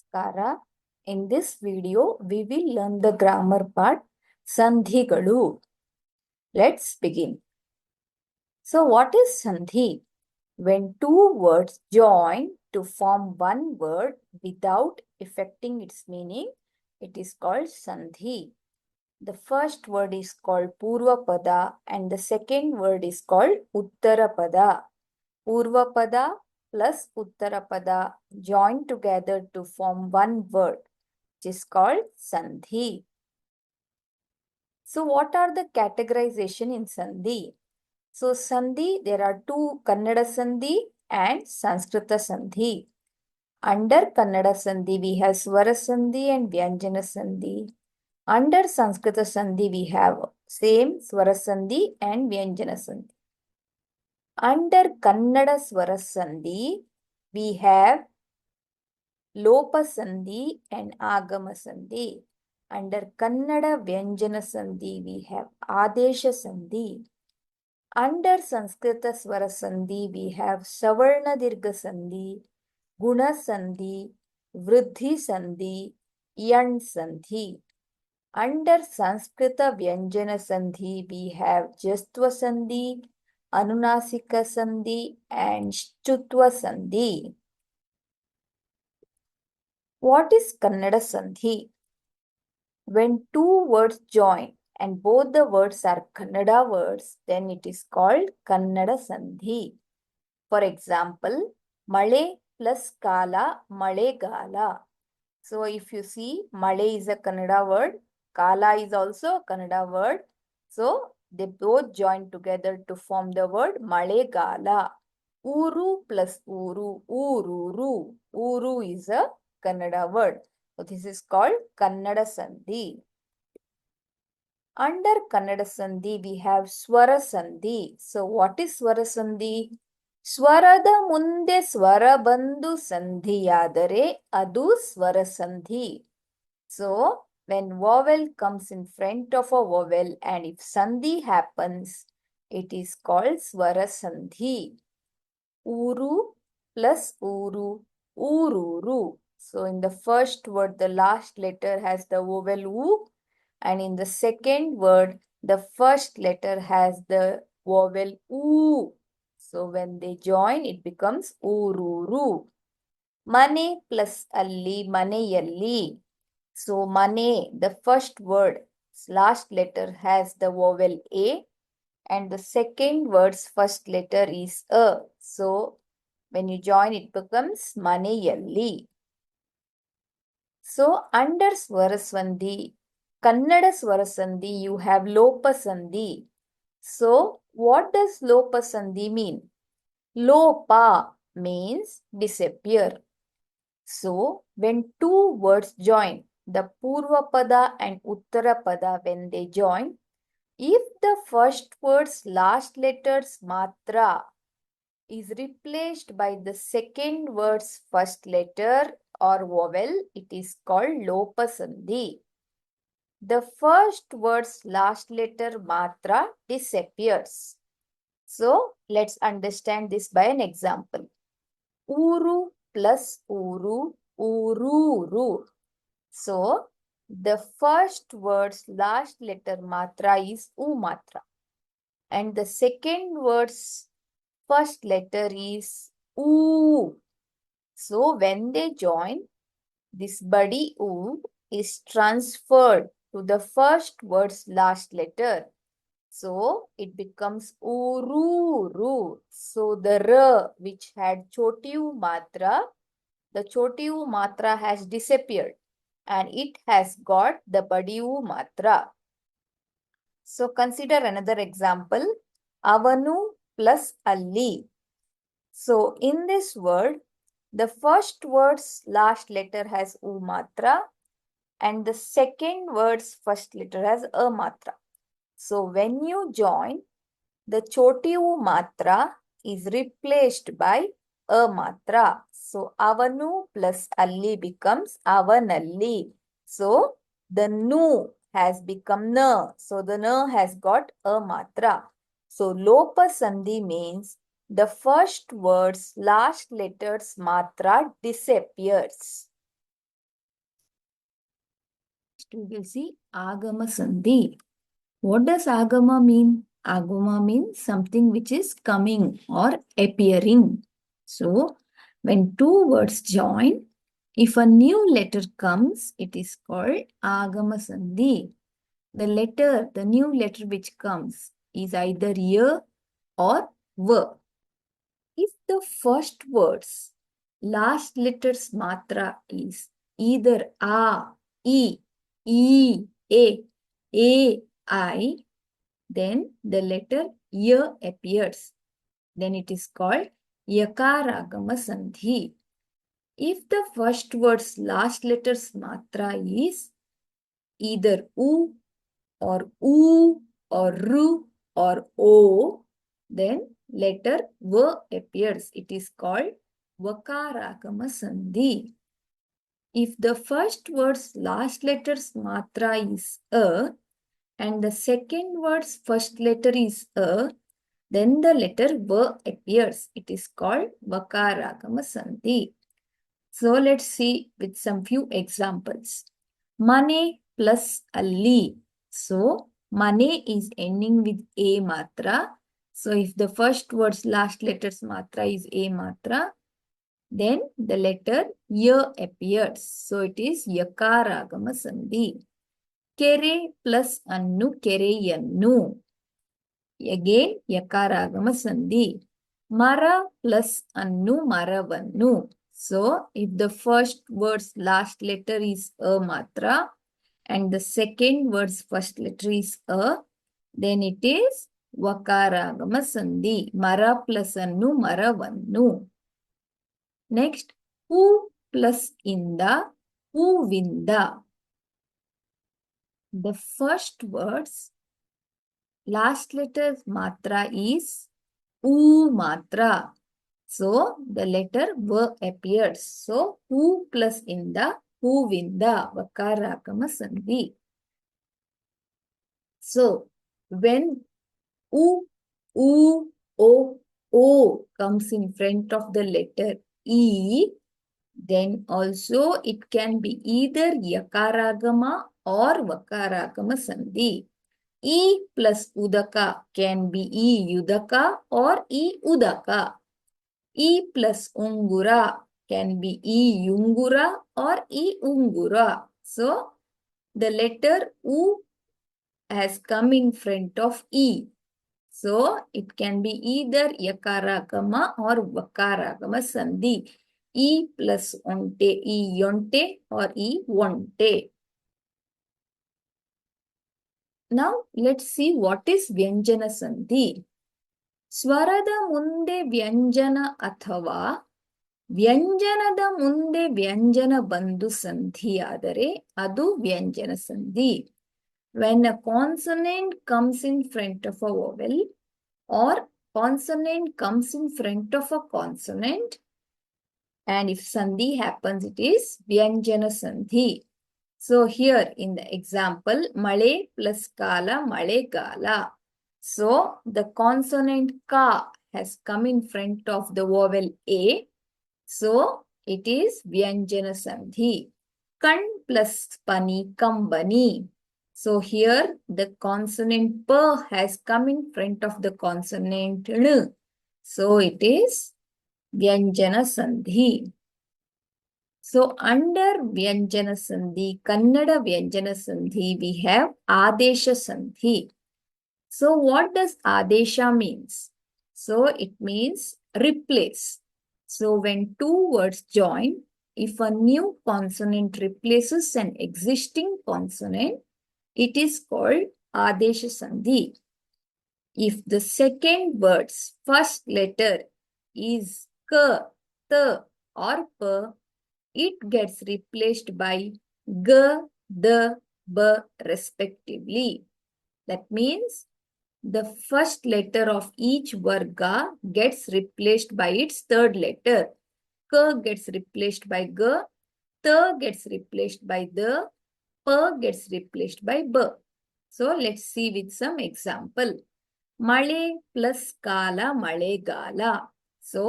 Namaskara. In this video, we will learn the grammar part, Sandhigalu. Let's begin. So, what is Sandhi? When two words join to form one word without affecting its meaning, it is called Sandhi. The first word is called Purvapada and the second word is called Uttarapada. Purvapada plus Uttarapada join together to form one word, which is called Sandhi. So what are the categorization in Sandhi? So Sandhi, there are two, Kannada Sandhi and Sanskrita Sandhi. Under Kannada Sandhi, we have Swara Sandhi and Vyanjana Sandhi. Under Sanskrita Sandhi, we have same Swara Sandhi and Vyanjana Sandhi. Under Kannada Swara Sandhi, we have Lopa Sandhi and Agama Sandhi. Under Kannada Vyanjana Sandhi, we have Adesha Sandhi. Under Sanskrita Swara Sandhi, we have Savarna Dirgha Sandhi, Guna Sandhi, Vriddhi Sandhi, Yan Sandhi. Under Sanskrita Vyanjana Sandhi, we have Jastva Sandhi, Anunasika Sandhi, and Shchutva Sandhi. What is Kannada Sandhi? When two words join and both the words are Kannada words, then it is called Kannada Sandhi. For example, Male plus Kala, Malegala. So if you see, Male is a Kannada word, Kala is also a Kannada word. So they both join together to form the word Malegala. Uru plus Uru, Ururu. Uru is a Kannada word. So this is called Kannada Sandhi. Under Kannada Sandhi, we have Swara Sandhi. So what is Swara Sandhi? ಸ್ವರದ ಮುಂದೆ ಸ್ವರ ಬಂದು ಸಂಧಿಯಾದರೆ ಅದು ಸ್ವರ ಸಂಧಿ. So when vowel comes in front of a vowel and if sandhi happens, it is called swara sandhi. Uru plus uru, ururu. So in the first word, the last letter has the vowel u, and in the second word, the first letter has the vowel u. So when they join, it becomes ururu. Mane plus alli, maneyalli. So mane, the first word, last letter has the vowel a, and the second word's first letter is a. So when you join, it becomes maneyalli. So under Swarasandhi, Kannada Swarasandhi, you have Lopa Sandhi. So what does Lopa Sandhi mean? Lopa means disappear. So when two words join, the Purvapada and Uttarapada, when they join, if the first word's last letter's matra is replaced by the second word's first letter or vowel, it is called Lopa Sandhi. The first word's last letter matra disappears. So let's understand this by an example. Uru plus uru, ururu. So the first word's last letter matra is u matra. And the second word's first letter is u. So when they join, this badi u is transferred to the first word's last letter. So it becomes ururu. So the r which had chotiu matra, the chotiu matra has disappeared and it has got the badiu matra. So consider another example, avanu plus alli. So in this word, the first word's last letter has u matra and the second word's first letter has a matra. So when you join, the chotiu matra is replaced by a matra. So avanu plus alli becomes avanalli. So the nu has become na. So the na has got a matra. So lopa sandhi means the first word's last letter's matra disappears. Next, we will see Agama Sandhi. What does Agama mean? Agama means something which is coming or appearing. So, when two words join, if a new letter comes, it is called Agama Sandhi. The new letter which comes is either Y or V. If the first words last letters matra is either A, E, A, I, then the letter Y appears. Then it is called Yakaragama Sandhi. If the first word's last letters matra is either U or U or Ru or O, then letter V appears. It is called Vakaragama Sandhi. If the first word's last letters matra is A and the second word's first letter is A, then the letter V appears. It is called Vakaragama Sandhi. So let's see with some few examples. Mane plus alli. So mane is ending with A matra. So if the first word's last letters matra is A matra, then the letter Y appears. So it is Yakaragama Sandhi. Kere plus annu kereyannu. Again Yakaragama Sandhi. Mara plus annu maravannu. So if the first word's last letter is A matra and the second word's first letter is A, then it is Vakaragama Sandhi. Mara plus annu maravannu. Next, who plus inda, whovinda. The first word's last letter matra is U matra. So, the letter V appears. So, who plus inda, whovinda, Vakaragama Sandhi. So, when U, O comes in front of the letter E, then also it can be either Yakaragama or Vakaragama Sandhi. E plus Udaka can be E Udaka or E Udaka. E plus Ungura can be E Yungura or E Ungura. So, the letter U has come in front of E. So, it can be either Yakaragama or Vakaragama Sandhi. E plus onte, E yonte or E wonte. Now, let's see what is Vyanjana Sandhi. ಸ್ವರದ ಮುಂದೆ ವ್ಯಂಜನ ಅಥವಾ ವ್ಯಂಜನದ ಮುಂದೆ ವ್ಯಂಜನ ಬಂದು ಸಂಧಿಯಾದರೆ ಅದು ವ್ಯಂಜನ ಸಂಧಿ. When a consonant comes in front of a vowel or consonant comes in front of a consonant, and if sandhi happens, it is vyanjana sandhi. So here in the example, male plus kala, malegala. So the consonant ka has come in front of the vowel A. So it is vyanjana sandhi. Kan plus pani, kambani. So here the consonant pa has come in front of the consonant n. So it is vyanjana sandhi. So under Vyanjana Sandhi, Kannada Vyanjana Sandhi, we have Adesha Sandhi. So what does Adesha means? So it means replace. So when two words join, if a new consonant replaces an existing consonant, it is called Adesha Sandhi. If the second word's first letter is K, T or P, it gets replaced by G, D, B respectively. That means the first letter of each varga gets replaced by its third letter. K gets replaced by G, T gets replaced by D, P gets replaced by B. So let's see with some example. Male plus kala, malegala. So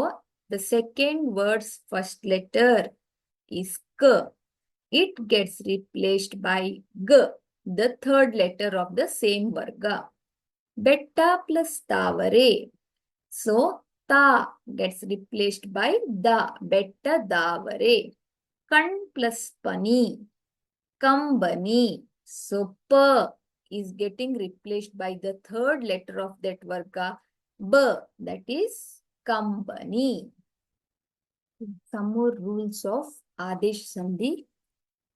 the second word's first letter is K. it gets replaced by G, the third letter of the same varga. Betta plus Tavare. So, Ta gets replaced by Da, Betta Davare. Kan plus Pani, Kambani. So, P is getting replaced by the third letter of that varga, B, that is Kambani. Some more rules of Adesh Sandhi.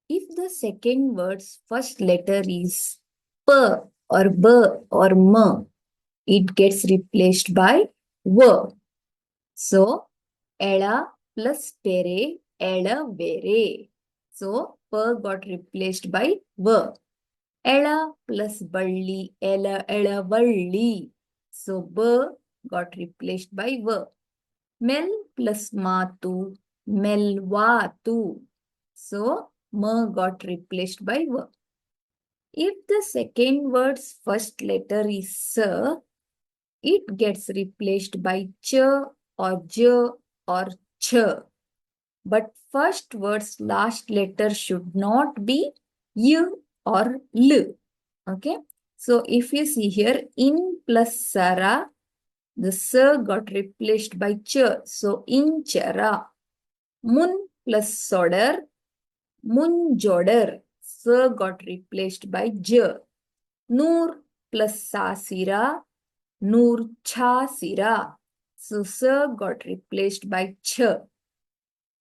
If the second word's first letter is P or B or M, it gets replaced by V. So, Ela plus Pere, Ela Vere. So, P got replaced by V. Ela plus Balli, Ela Ela Valli. So, B got replaced by V. Mel plus Matu, Melvatu. So, M got replaced by V. If the second word's first letter is S, it gets replaced by Ch or J or Ch. But first word's last letter should not be Y or L. Okay. So if you see here, in plus Sara, the S got replaced by Ch. So in Chara. Mun plus Sodar, Mun Jodar. S got replaced by J. Noor plus Sasira, Noor Chasira. So S got replaced by Ch.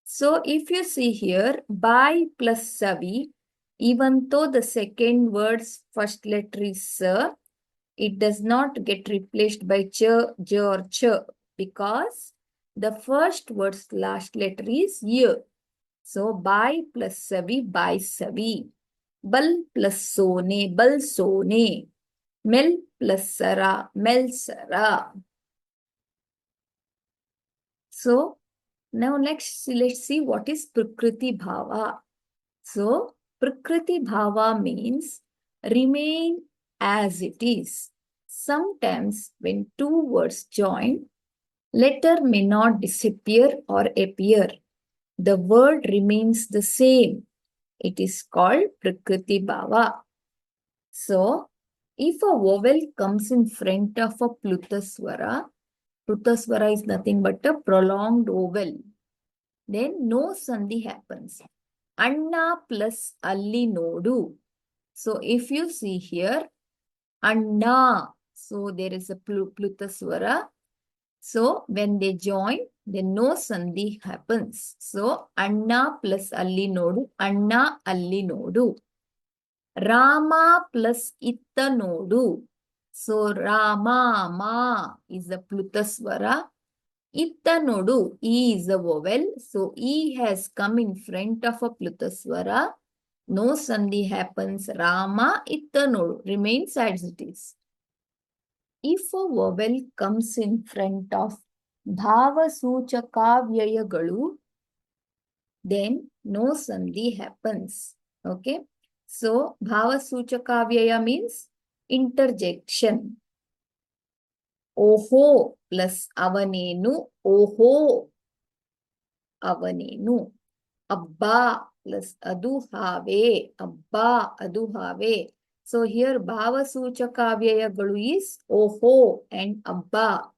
So if you see here, by plus Savi, even though the second word's first letter is S, it does not get replaced by Ch, J or Ch because the first word's last letter is Y. So by plus Savi, by Savi. Bal plus Sone, Bal Sone. Mel plus Sara, Mel Sara. So now let's see what is Prakriti Bhava. So Prakriti Bhava means remain as it is. Sometimes when two words join, letter may not disappear or appear. The word remains the same. It is called Prakriti Bhava. So if a vowel comes in front of a Plutaswara, Plutaswara is nothing but a prolonged vowel. Then no sandhi happens. Anna plus alli nodu. So if you see here, Anna, so there is a Plutaswara. So when they join, then no sandhi happens. So Anna plus alli nodu, Anna alli nodu. Rama plus itta nodu. So Rama, Ma is a Plutaswara. Itta nodu, E is a vowel. So E has come in front of a Plutaswara. No sandhi happens. Rama, itta nodu remains as it is. If a vowel comes in front of bhavasuchakavyayagalu, then no sandhi happens. Okay. So bhavasuchakavyaya means interjection. Oho plus avanenu, oho avanenu. Abba plus aduhave, abba aduhave. So here bhavasuchakavyayagalu is oho and abba.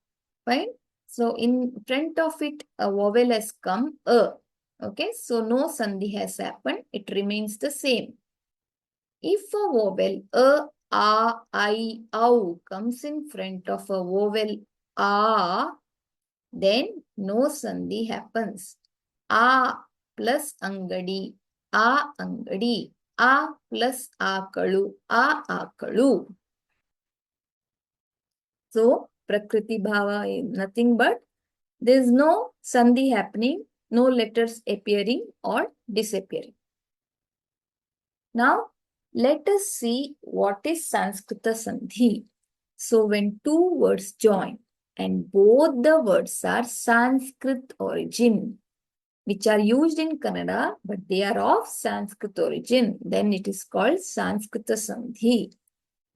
Fine. So in front of it a vowel has come a. Okay. So no sandhi has happened. It remains the same. If a vowel I, ow comes in front of a vowel a, then no sandhi happens. A plus angadi, a angadi, a plus akalu, a akalu. So Prakriti Bhava is nothing but there is no sandhi happening, no letters appearing or disappearing. Now let us see what is Sanskrita Sandhi. So when two words join and both the words are Sanskrit origin, which are used in Kannada, but they are of Sanskrit origin, then it is called Sanskrita Sandhi.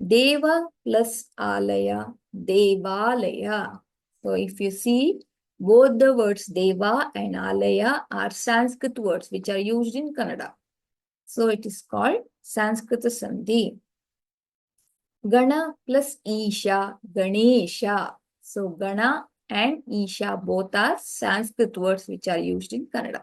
Deva plus Alaya, Devalaya. So if you see, both the words Deva and Alaya are Sanskrit words which are used in Kannada. So it is called Sanskrita Sandhi. Gana plus Isha, Ganesha. So Gana and Isha both are Sanskrit words which are used in Kannada.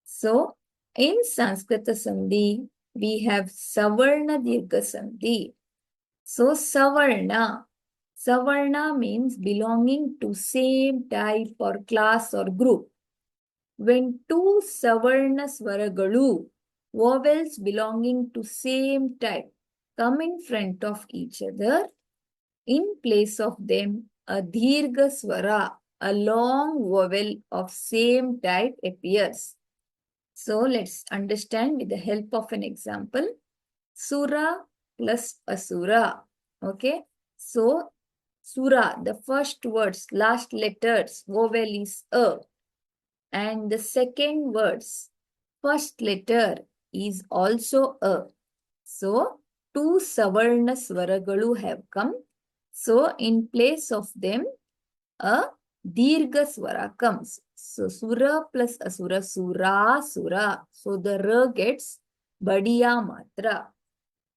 So in Sanskrita Sandhi, we have Savarna Dirgha Sandhi. So Savarna. Savarna means belonging to same type or class or group. When two Savarna Swaragalu, vowels belonging to same type, come in front of each other, in place of them, a Dirgha Swara, a long vowel of same type appears. So let's understand with the help of an example. Sura plus Asura. Okay. So Sura, the first words, last letters, vowel is A. And the second words, first letter is also A. So two Savarna Swaragalu have come. So in place of them, a Dirgha Swara comes. So Sura plus Asura, Sura, Sura. So the R gets Badiya Matra.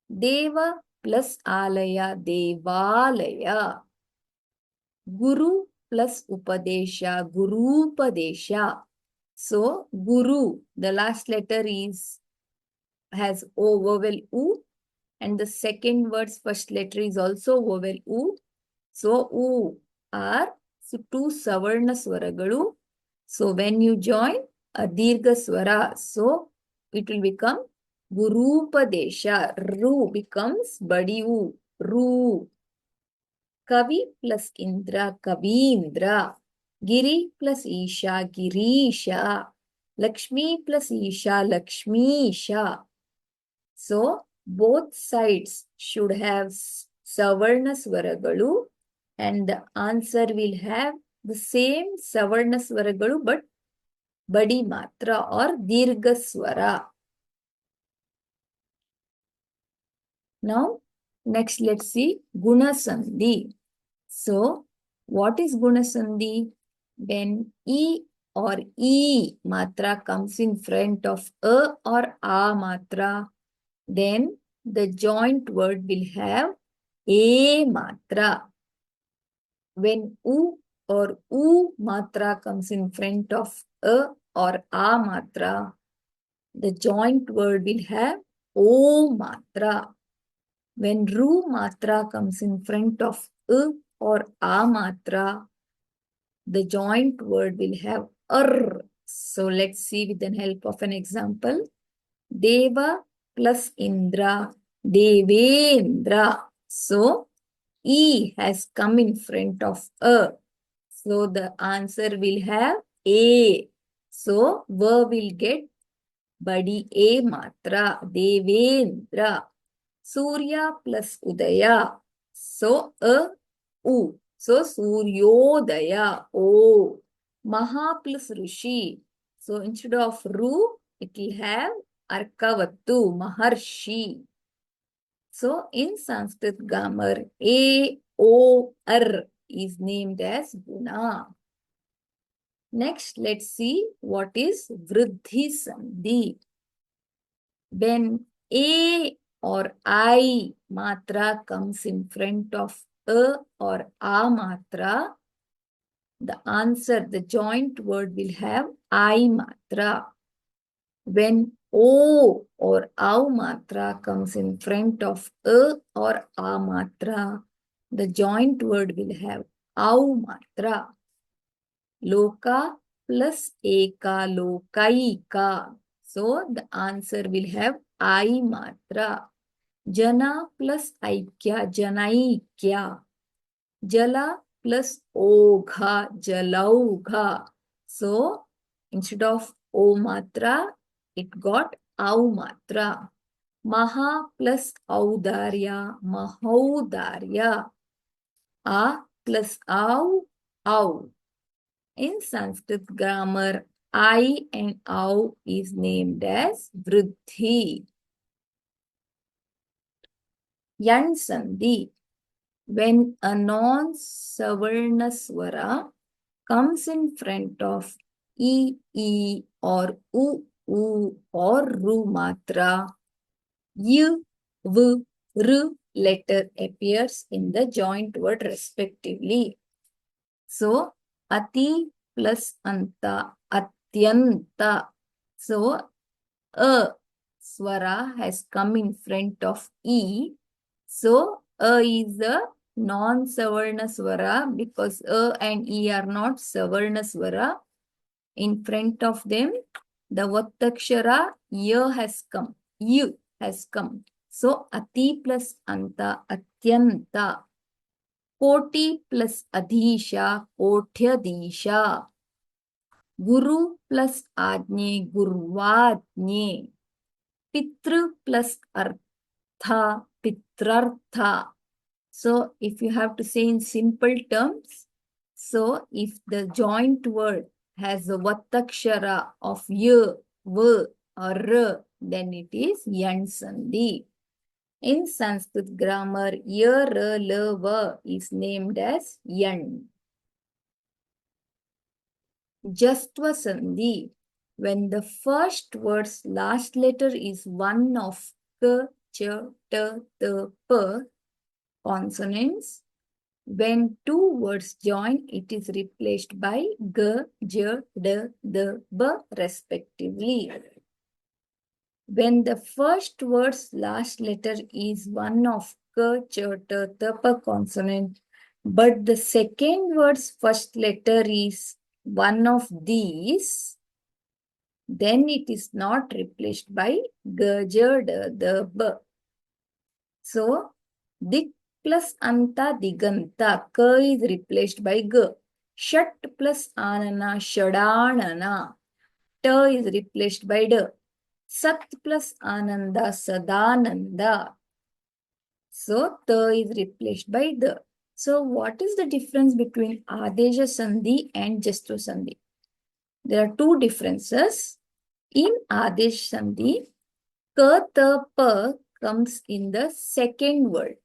Deva plus Alaya, Devalaya. Guru plus Upadesha, Gurupadesha. So Guru, the last letter has O vowel U, and the second word's first letter is also vowel U. So U are two Savarna Swaragalu. So when you join a Dirgha Swara, so it will become Gurupadesha. Ru becomes Badi U. Ru. Kavi plus Indra, Kavindra. Giri plus Isha, Girisha. Lakshmi plus Isha, Lakshmisha. So both sides should have Savarna Swaragalu, and the answer will have the same Savarna Swaragalu but Badi Matra or Dirgha Swara. Now, next let's see Guna Sandhi. So, what is Guna Sandhi? When E or E Matra comes in front of A or A Matra, then the joint word will have A Matra. When U or U Matra comes in front of A or A Matra, the joint word will have O Matra. When Ru Matra comes in front of U or A Matra, the joint word will have R. So let's see with the help of an example. Deva plus Indra, Devendra. So E has come in front of A. So the answer will have A. So verb will get Badi A Matra, Devendra. Surya plus Udaya. So A, U. So Suryodaya, O. Maha plus Rishi. So instead of Ru, it will have Arkavattu, Maharshi. So in Sanskrit grammar, A, O, R is named as Guna. Next, let's see what is Vriddhi Sandhi. When A or I matra comes in front of A or A matra, the answer, the joint word will have I matra. When O or Au matra comes in front of A or A matra, the joint word will have Au matra. Loka plus Eka, Lokaika. So the answer will have I matra. Jana plus Aikya, Janaikya. Jala plus Ogha, Jalaugha. So instead of O matra, it got Au matra. Maha plus Audarya, Mahaudarya. A plus Au. In Sanskrit grammar, I and Au is named as Vriddhi. Yan Sandhi. When a non-Savarna Swara comes in front of E or U U or Ru matra, Y, V, R letter appears in the joint word respectively. So, Ati plus Anta, Atyanta. So, A swara has come in front of E. So, A is a non-savarna swara because A and E are not savarna swara. In front of them, the Vattakshara Y has come. Y has come. So, Ati plus Anta, Atyanta. Koti plus Adhisha, Kotyadisha. Guru plus Ajne, Gurvajne. Pitru plus Artha, Pitrartha. So, if you have to say in simple terms, so if the joint word has a Vattakshara of Y, V or R, then it is Yan Sandhi. In Sanskrit grammar, Y, R, L, V is named as Yan. Jastva Sandhi, when the first word's last letter is one of K, Ch, T, T, P consonants, when two words join, it is replaced by G, J, D, D, B respectively. When the first word's last letter is one of K, Ch, T, T, P consonant, but the second word's first letter is one of these, then it is not replaced by G, J, D, D, B. So, Dik plus Anta, Diganta, K is replaced by G. Shat plus Anana, Shadanana, T is replaced by D. Sat plus Ananda, Sadananda. So, T is replaced by D. So, what is the difference between Adesha Sandhi and Jastva Sandhi? There are two differences. In Adesh Sandhi, K, T, P comes in the second word.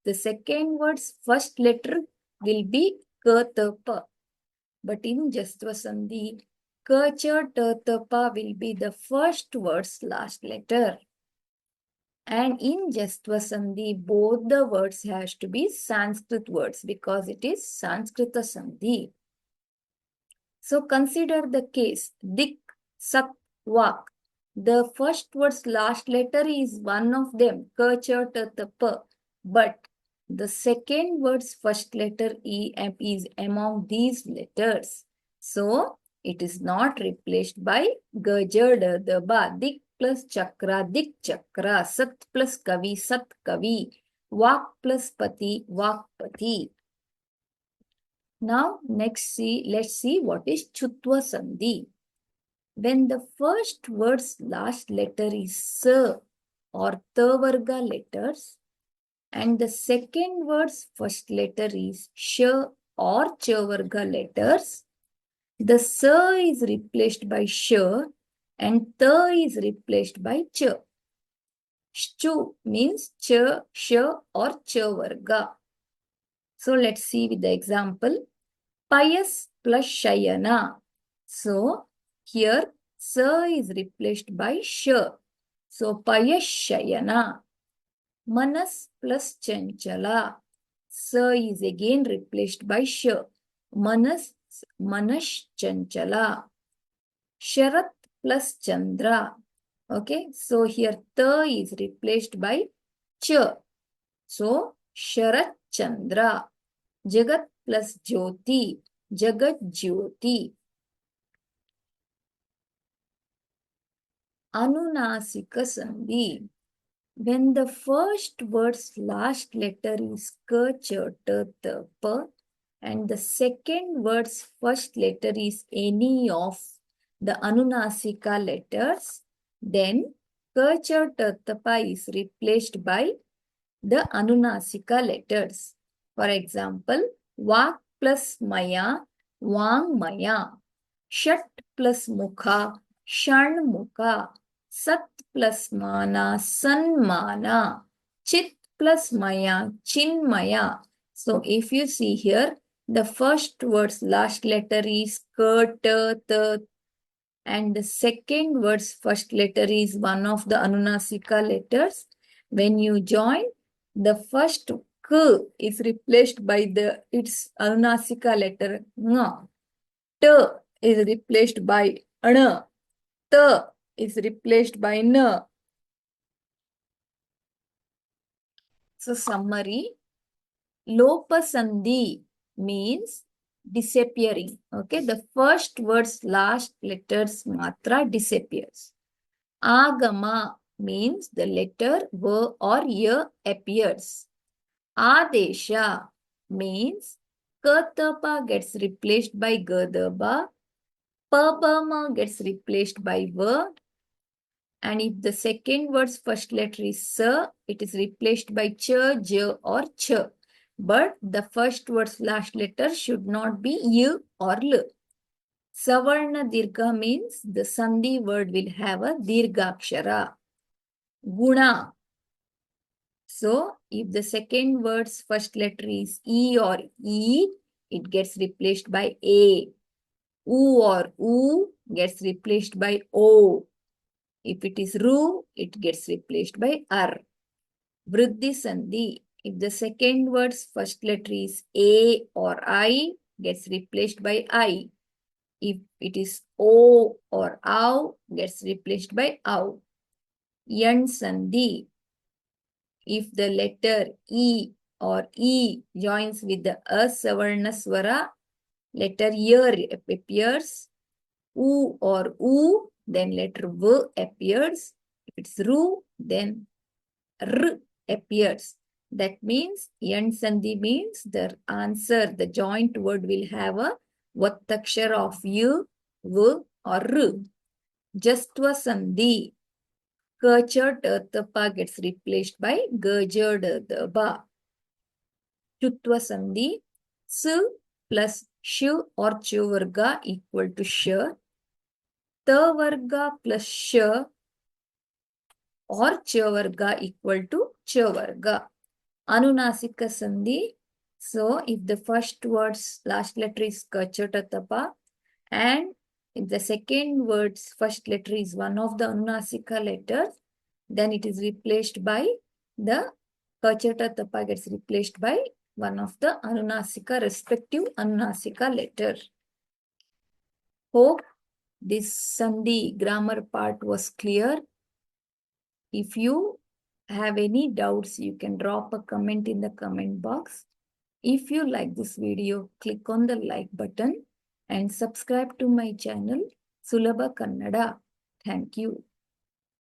The second word's first letter will be K, T, P. But in Jastva Sandhi, K, Ch, T, T, P will be the first word's last letter. And in Jastva Sandhi, both the words has to be Sanskrit words because it is Sanskrita Sandhi. So consider the case, Dik, Sat, Vak. The first word's last letter is one of them, K, Ch, T, T, P. But the second word's first letter is among these letters. So it is not replaced by G, J, D, D, Ba. Dik plus Chakra, Dik Chakra. Sat plus Kavi, Sat Kavi. Vak plus Pati, Vak Pati. Now, let's see what is Chutva Sandhi. When the first word's last letter is S or Tavarga letters, and the second word's first letter is Sh or Chavarga letters, the S is replaced by Sh and Ta is replaced by Ch. Shchu means Ch, Sh or Chavarga. So, let's see with the example. Payas plus Shayana. So, here, Sa is replaced by Sh. So, Payas Shayana. Manas plus Chanchala. Sa is again replaced by Sh. Manas Chanchala. Sharat plus Chandra. Okay, so here Ta is replaced by Ch. So, Sharat Chandra. Jagat plus Jyoti, Jagat Jyoti. Anunasika Sandhi. When the first word's last letter is K, Ch, T, T, P and the second word's first letter is any of the Anunasika letters, then K, Ch, T, T, P is replaced by the Anunasika letters. For example, Vak plus Maya, Vang Maya. Shat plus Mukha, Shan Mukha. Sat plus Mana, San Mana. Chit plus Maya, Chin Maya. So if you see here, the first word's last letter is K, T, T, and the second word's first letter is one of the Anunasika letters. When you join, the first k is replaced by its Anunasika letter ng. T is replaced by an. T is replaced by n. So summary, Lopasandhi means disappearing. Okay, the first word's last letters matra disappears. Agama means the letter v or y appears. Adesha means Katapa gets replaced by Gadaba, Pabama gets replaced by V, and if the second word's first letter is Sa, it is replaced by Ch, J or Ch. But the first word's last letter should not be Y or L. Savarna Dirgha means the Sandhi word will have a Dirghakshara. Guna. So, if the second word's first letter is E or E, it gets replaced by A. U or U gets replaced by O. If it is Ru, it gets replaced by R. Vriddhi Sandhi. If the second word's first letter is A or I, gets replaced by I. If it is O or Au, gets replaced by Au. Yan Sandhi. If the letter E or E joins with the Asavarna Swara, letter Y appears. U or U, then letter V appears. If it's Ru, then R appears. That means Yan Sandhi means the answer, the joint word will have a Vattakshar of U, V or R. Jastva Sandhi. Kacha Tatapa gets replaced by Gaja Dadaba. Chutva Sandhi. S plus Sh or Ch varga equal to Sh. Ta varga plus Sh or Ch varga equal to Ch varga. Anunasika Sandhi. So, if the first word's last letter is Kachatatapa and if the second word's first letter is one of the Anunasika letters, then it is replaced by the Kachatatapa gets replaced by one of the Anunasika, respective Anunasika letter. Hope this Sandhi grammar part was clear. If you have any doubts, you can drop a comment in the comment box. If you like this video, click on the like button and subscribe to my channel, Sulabha Kannada. Thank you.